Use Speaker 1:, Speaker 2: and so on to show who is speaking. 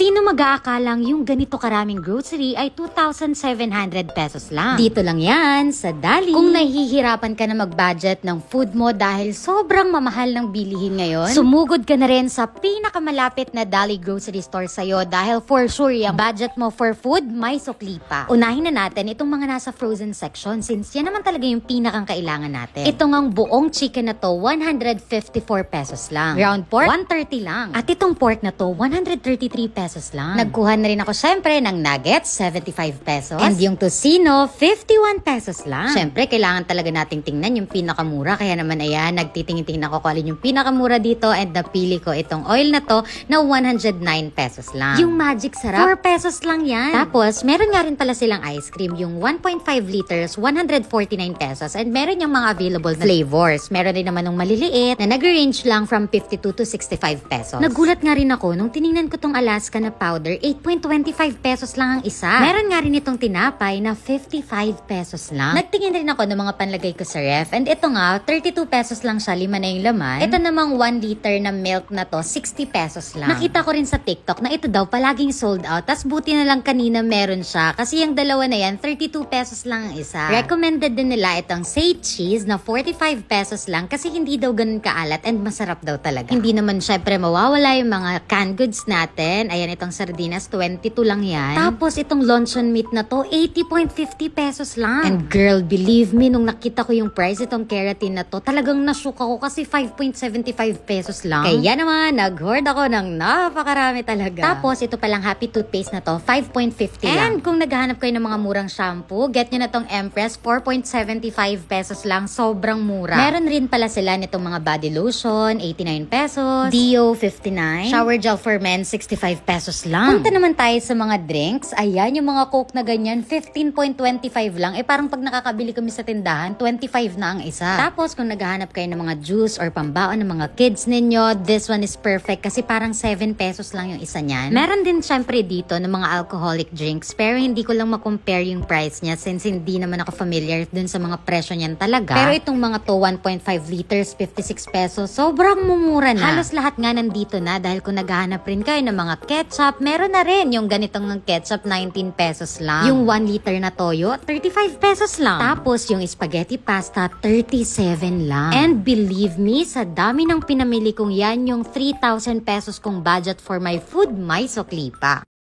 Speaker 1: Sino mag-aakalang yung ganito karaming grocery ay 2,700 pesos lang? Dito lang yan sa Dali. Kung nahihirapan ka na mag-budget ng food mo dahil sobrang mamahal ng bilihin ngayon, sumugod ka na rin sa pinakamalapit na Dali grocery store sa'yo dahil for sure yung budget mo for food may sukli pa. Unahin na natin itong mga nasa frozen section since yan naman talaga yung pinakang kailangan natin. Ito ngang buong chicken na to, 154 pesos lang. Ground pork, 130 lang. At itong pork na to, 133 pesos lang. Nagkuha na rin ako syempre ng nuggets, 75 pesos. And yung tocino, 51 pesos lang. Syempre, kailangan talaga nating tingnan yung pinakamura. Kaya naman ayan, nagtitingin-tingin ako kung alin yung pinakamura dito and napili ko itong oil na to na 109 pesos lang. Yung magic sarap, 4 pesos lang yan. Tapos, meron nga rin pala silang ice cream, yung 1.5 liters, 149 pesos. And meron yung mga available na flavors. Meron din naman ng maliliit na nag-range lang from 52 to 65 pesos. Nagulat nga rin ako nung tiningnan ko tong Alaska na powder, 8.25 pesos lang ang isa. Meron nga rin itong tinapay na 55 pesos lang. Nagtingin rin ako ng mga panlagay ko sa ref and ito nga, 32 pesos lang siya, 5 na yung laman. Ito namang 1 liter na milk na to, 60 pesos lang. Nakita ko rin sa TikTok na ito daw palaging sold out, tas buti na lang kanina meron siya kasi yung dalawa na yan, 32 pesos lang ang isa. Recommended din nila itong say cheese na 45 pesos lang kasi hindi daw ganun kaalat and masarap daw talaga. Hindi naman syempre mawawala yung mga canned goods natin. Ayan, itong sardinas, 22 lang yan. Tapos, itong luncheon meat na to, 80.50 pesos lang. And girl, believe me, nung nakita ko yung price itong keratin na to, talagang nashook ako kasi 5.75 pesos lang. Kaya naman, nag-hoard ako ng napakarami talaga. Tapos, ito palang Happy Toothpaste na to, 5.50 lang. And kung naghahanap kayo ng mga murang shampoo, get nyo na tong Empress, 4.75 pesos lang. Sobrang mura. Meron rin pala sila nitong mga body lotion, 89 pesos. Dio, 59. Shower gel for men, 65 pesos lang. Punta naman tayo sa mga drinks. Ayan, yung mga Coke na ganyan, 15.25 lang. Eh parang pag nakakabili kami sa tindahan, 25 na ang isa. Tapos kung naghahanap kayo ng mga juice or pambaon ng mga kids ninyo, this one is perfect kasi parang 7 pesos lang yung isa niyan. Meron din syempre dito ng mga alcoholic drinks pero hindi ko lang makompare yung price niya since hindi naman ako familiar dun sa mga presyo niyan talaga. Pero itong mga to, 1.5 liters, 56 pesos, sobrang mumura na. Halos lahat nga nandito na dahil kung naghahanap rin kayo ng mga ketchup, meron na rin yung ganitong ketchup, 19 pesos lang. Yung 1 liter na toyo, 35 pesos lang. Tapos yung spaghetti pasta, 37 lang. And believe me, sa dami ng pinamili kong yan, yung 3,000 pesos kong budget for my food, may sukli pa.